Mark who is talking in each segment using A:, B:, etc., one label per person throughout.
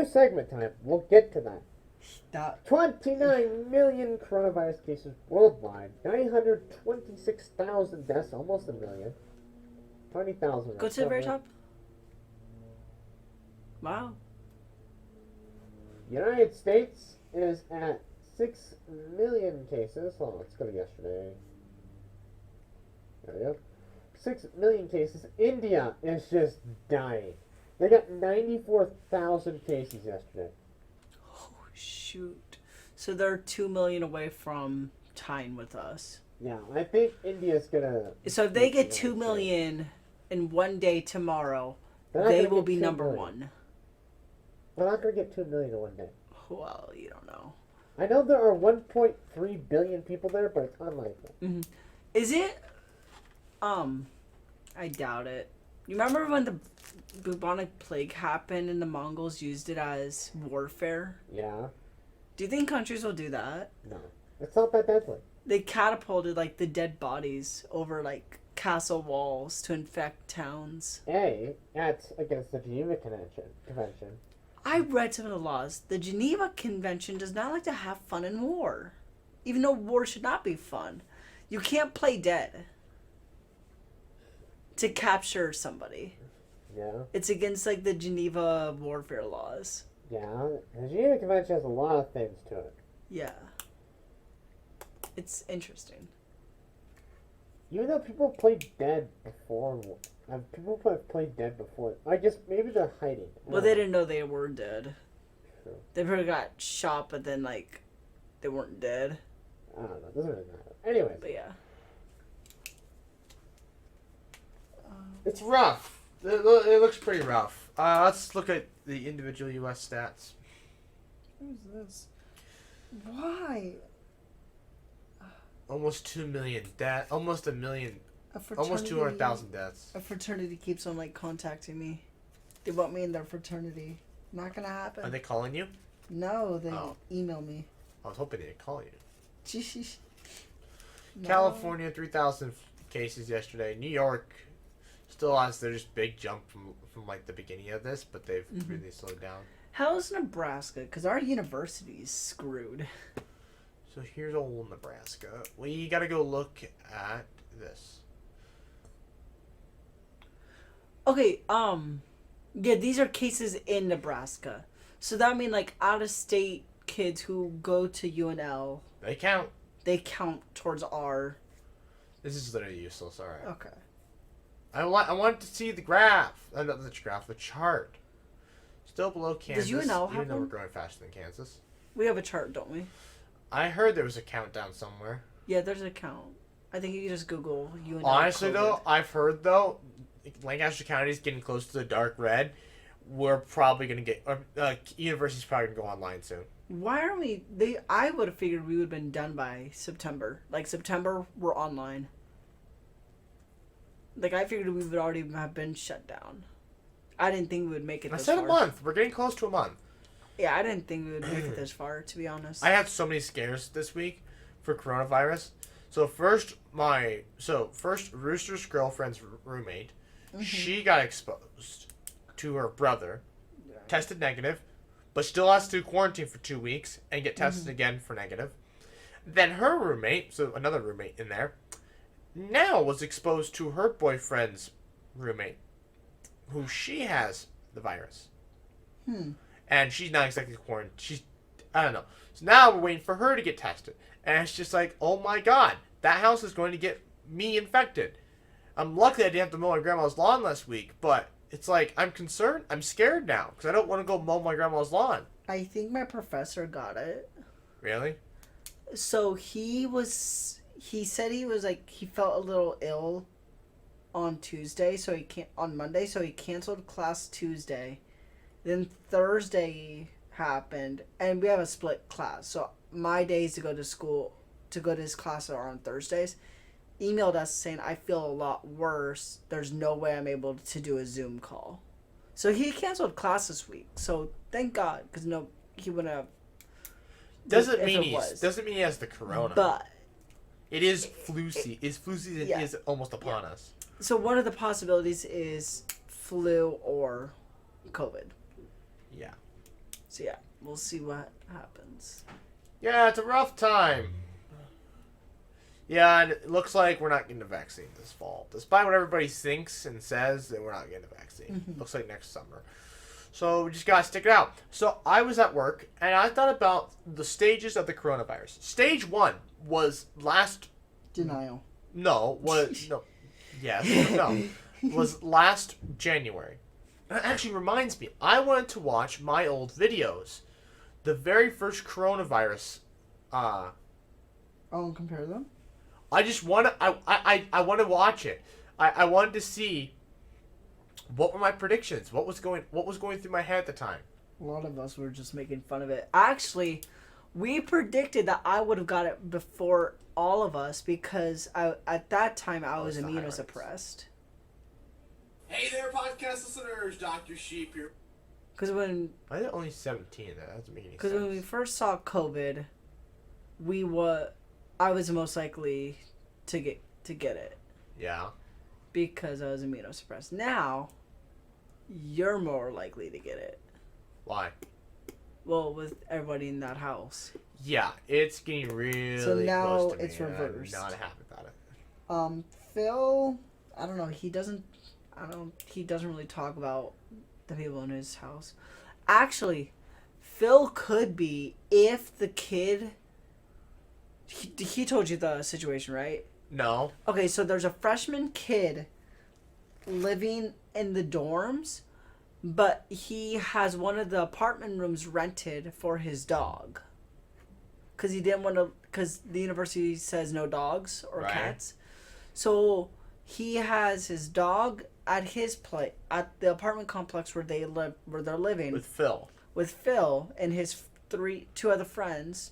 A: segment time. We'll get to that.
B: Stop.
A: 29 million coronavirus cases worldwide. 926,000 deaths, almost a million. 20,000.
B: Go to the very top. Wow.
A: United States is at 6 million cases. Hold on, let's go to yesterday. There we go. 6 million cases. India is just dying. They got 94,000 cases yesterday.
B: Oh, shoot. So they're 2 million away from tying with us.
A: Yeah, I think India's gonna...
B: So if they get 2 million in one day tomorrow, they will be number one.
A: They're not gonna get 2 million in one day.
B: Well, you don't know.
A: I know there are 1.3 billion people there, but it's unlikely.
B: Mm-hmm. Is it... I doubt it. You remember when the bubonic plague happened and the Mongols used it as warfare?
A: Yeah.
B: Do you think countries will do that?
A: No. It's not that deadly.
B: They catapulted, like, the dead bodies over, like, castle walls to infect towns.
A: Hey, that's against the Geneva Convention.
B: I read some of the laws. The Geneva Convention does not like to have fun in war. Even though war should not be fun. You can't play dead to capture somebody.
A: Yeah.
B: It's against, like, the Geneva warfare laws.
A: Yeah. The Geneva Convention has a lot of things to it.
B: Yeah. It's interesting.
A: Even though people played dead before, people have played dead before. I guess maybe they're hiding.
B: Well, they didn't know they were dead.
A: True.
B: They probably got shot, but then, like, they weren't dead.
A: I don't know. It doesn't really matter. Anyways.
B: But yeah.
C: It's rough. It looks pretty rough. Let's look at the individual U.S. stats.
B: Who's this? Why?
C: Almost 2 million deaths. Almost a million. Almost 200,000 deaths.
B: A fraternity keeps on, like, contacting me. They want me in their fraternity. Not gonna happen.
C: Are they calling you?
B: No, they email me.
C: I was hoping they'd call you.
B: No.
C: California, 3,000 cases yesterday. New York still has their just big jump from like the beginning of this, but they've really slowed down.
B: How's Nebraska? Because our university's screwed.
C: So here's old Nebraska. We gotta go look at this.
B: Okay, yeah, these are cases in Nebraska. So that means, like, out-of-state kids who go to UNL,
C: They count.
B: they count towards our...
C: This is literally useless, alright.
B: Okay.
C: I want to see the graph. Not the graph, the chart. Still below Kansas.
B: Does UNL have
C: even though we're
B: one?
C: growing faster than Kansas.
B: We have a chart, don't we?
C: I heard there was a countdown somewhere.
B: Yeah, there's a count. I think you can just Google UNL
C: Honestly,
B: COVID.
C: though, I've heard, though, Lancaster County is getting close to the dark red. We're probably going to get... university's probably going to go online soon.
B: Why aren't we... I would have figured we would have been done by September. Like, September, we're online. Like, I figured we would already have been shut down. I didn't think we would make it this far.
C: I said a month. We're getting close to a month.
B: Yeah, I didn't think we would make it this far, to be honest.
C: I had so many scares this week for coronavirus. So first, Rooster's girlfriend's roommate, she got exposed to her brother, tested negative, but still has to quarantine for 2 weeks and get tested again for negative. Then her roommate, so another roommate in there, now was exposed to her boyfriend's roommate, who she has the virus. And she's not exactly quarantined. I don't know. So now we're waiting for her to get tested. And it's just like, oh my god, that house is going to get me infected. I'm lucky I didn't have to mow my grandma's lawn last week, but it's like, I'm concerned. I'm scared now because I don't want to go mow my grandma's lawn.
B: I think my professor got it.
C: Really?
B: So he said he was like, he felt a little ill on Tuesday, so on Monday, so he canceled class Tuesday. Then Thursday happened, and we have a split class. So my days to go to school, to go to his class are on Thursdays. Emailed us saying, I feel a lot worse. There's no way I'm able to do a Zoom call. So he canceled class this week. So thank God, because he wouldn't have.
C: Doesn't mean he has the corona.
B: But
C: it is flu season. Flu season is almost upon us.
B: So one of the possibilities is flu or COVID.
C: Yeah.
B: So yeah, we'll see what happens.
C: Yeah, it's a rough time. Yeah, and it looks like we're not getting a vaccine this fall. Despite what everybody thinks and says, that we're not getting a vaccine. Looks like next summer. So we just gotta stick it out. So I was at work, and I thought about the stages of the coronavirus. Stage 1 was
B: Denial.
C: was last January. That actually reminds me, I wanted to watch my old videos. The very first coronavirus.
B: Oh, and compare them?
C: I just want to. I want to watch it. I wanted to see what were my predictions. What was going through my head at the time.
B: A lot of us were just making fun of it. Actually, we predicted that I would have got it before all of us because at that time I was immunosuppressed.
D: Hey there, podcast listeners. Dr. Sheep here.
B: Because when
C: I think only 17. That doesn't make any sense.
B: Because when we first saw COVID, I was most likely to get it.
C: Yeah.
B: Because I was immunosuppressed. Now, you're more likely to get it.
C: Why?
B: Well, with everybody in that house.
C: Yeah, it's getting really
B: so now
C: close to me.
B: it's reversed.
C: I'm not happy about it.
B: Phil, I don't know. He doesn't really talk about the people in his house. Actually, Phil could be if the kid. He told you the situation, right?
C: No.
B: Okay, so there's a freshman kid living in the dorms, but he has one of the apartment rooms rented for his dog. Because he didn't want to, because the university says no dogs or cats. So he has his dog at his place, at the apartment complex where they're living.
C: With Phil.
B: With Phil and his two other friends.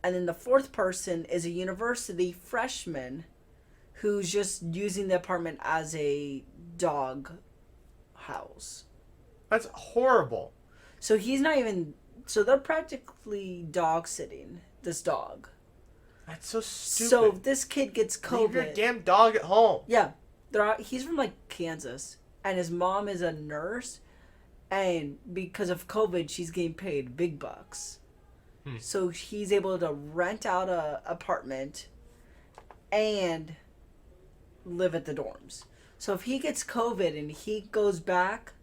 B: And then the fourth person is a university freshman who's just using the apartment as a dog house.
C: That's horrible.
B: So he's not even... So they're practically dog sitting this dog.
C: That's so stupid.
B: So if this kid gets COVID...
C: Leave your damn dog at home.
B: Yeah. He's from like Kansas. And his mom is a nurse. And because of COVID, she's getting paid big bucks. So he's able to rent out a apartment and live at the dorms. So if he gets COVID and he goes back,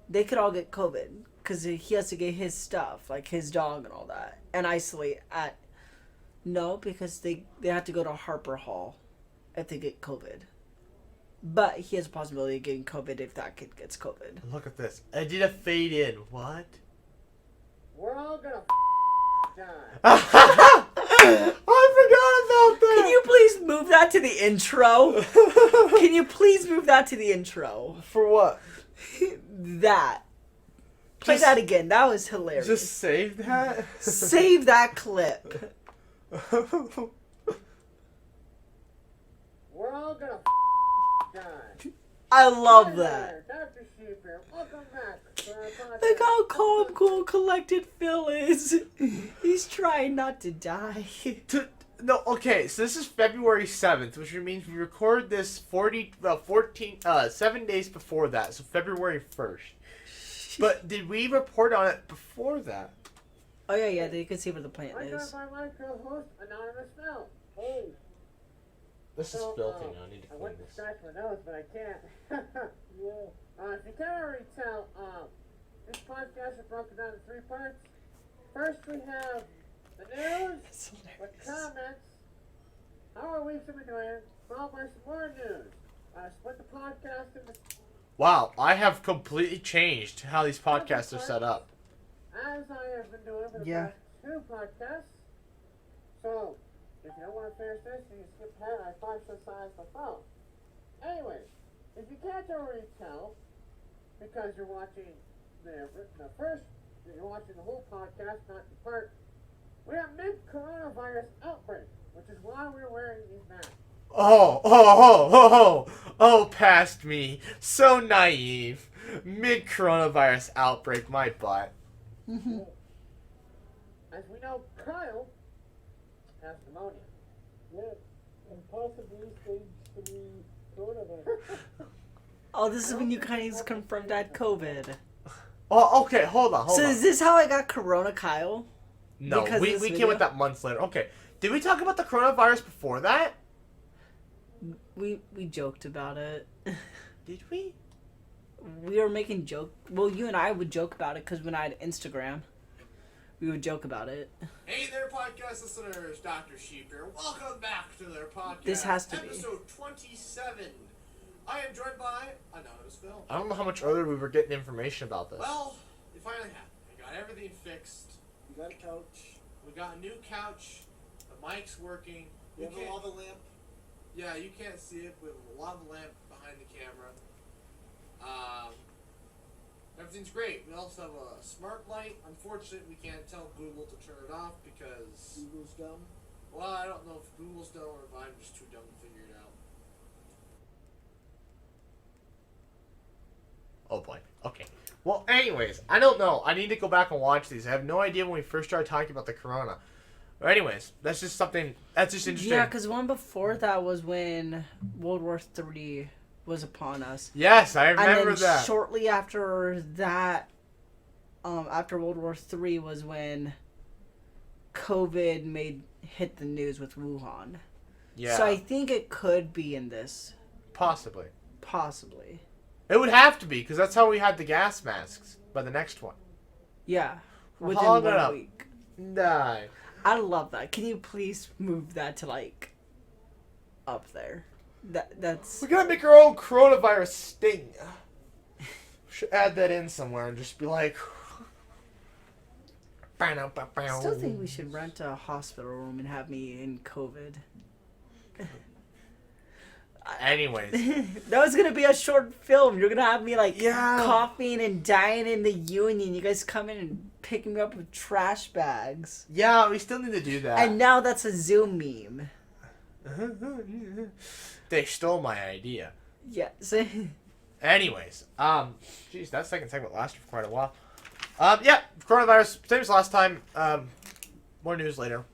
B: they could all get COVID because he has to get his stuff, like his dog and all that, and isolate at... No, because they have to go to Harper Hall if they get COVID. But he has a possibility of getting COVID if that kid gets COVID.
C: Look at this. I did a fade in. What?
A: We're all gonna
C: I forgot about that.
B: Can you please move that to the intro? Can you please move that to the intro?
C: For what?
B: That. Play that again. That was hilarious.
C: Just save that?
B: Save that clip.
A: We're all gonna die.
B: I love that.
A: Dr. Sheep here. Welcome back to our podcast.
B: Look how calm, cool, collected Phil is. He's trying not to die.
C: No, okay, so this is February 7th, which means we recorded this 7 days before that, so February 1st. But did we report on it before that?
B: Oh, yeah, you can see where the plant
A: I
B: is.
A: got my co-host, Anonymous Phil. Hey.
C: This is filthy now, I need to
A: I
C: clean
A: went to
C: this.
A: scratch my nose, but I can't. Yeah. If you can't already tell, this podcast is broken down into 3 parts. First, we have the news with comments. How our weeks have been doing, followed by some more news. Split the podcast into...
C: Wow, I have completely changed how these podcasts are set up.
A: As I have been doing for the past 2 podcasts. So, if you don't want to finish this, you can skip ahead. I partially the phone. Anyways, if you can't already tell, because you're watching the first, you're watching the whole podcast, not the part, we have mid-coronavirus outbreak, which is why we're wearing these masks.
C: Oh, past me. So naive. Mid-coronavirus outbreak, my butt.
B: Mm-hmm.
A: As we know, Kyle has pneumonia.
E: Yeah, and possibly stage 3 coronavirus.
B: Oh, this is when you kind of confirmed that COVID.
C: Oh, okay. Hold on.
B: So is this how I got Corona, Kyle?
C: No,
B: because
C: we
B: of this
C: came
B: video?
C: with that months later. Okay. Did we talk about the coronavirus before that?
B: We joked about it.
C: Did we?
B: We were making joke. Well, you and I would joke about it because when I had Instagram, we would joke about it.
D: Hey there, podcast listeners. Dr. Sheep here. Welcome back to their podcast.
B: This has to be.
D: Episode 27. I am joined by Anonymous Phil.
C: I don't know how much earlier we were getting information about this.
D: Well, it finally happened. We got everything fixed.
E: We got a couch.
D: We got a new couch. The mic's working.
E: We have a lava lamp.
D: Yeah, you can't see it, but a lava lamp behind the camera. Everything's great. We also have a smart light. Unfortunately, we can't tell Google to turn it off because,
E: Google's dumb.
D: well, I don't know if Google's dumb or if I'm just too dumb to figure it out.
C: Oh boy. Okay. Well, anyways, I don't know. I need to go back and watch these. I have no idea when we first started talking about the corona. But anyways, that's just something. That's just interesting.
B: Yeah, because one before that was when World War III was upon us.
C: Yes, I remember
B: and then
C: that.
B: shortly after that, after World War III was when COVID hit the news with Wuhan.
C: Yeah.
B: So I think it could be in this.
C: Possibly.
B: Possibly.
C: It would have to be because that's how we had the gas masks by the next one.
B: Yeah.
C: We're
B: Within
C: hogging
B: 1
C: up.
B: week.
C: Nah.
B: I love that. Can you please move that to like up there? That's
C: We're gonna make our own coronavirus sting. Should add that in somewhere and just be like.
B: I still think we should rent a hospital room and have me in COVID.
C: Anyways,
B: That was gonna be a short film. You're gonna have me like
C: Yeah.
B: coughing and dying in the Union. You guys come in and pick me up with trash bags.
C: yeah, we still need to do that.
B: And now that's a Zoom meme.
C: They stole my idea.
B: Yes.
C: Anyways, geez, that second segment lasted for quite a while. Yeah, coronavirus, same as last time. More news later.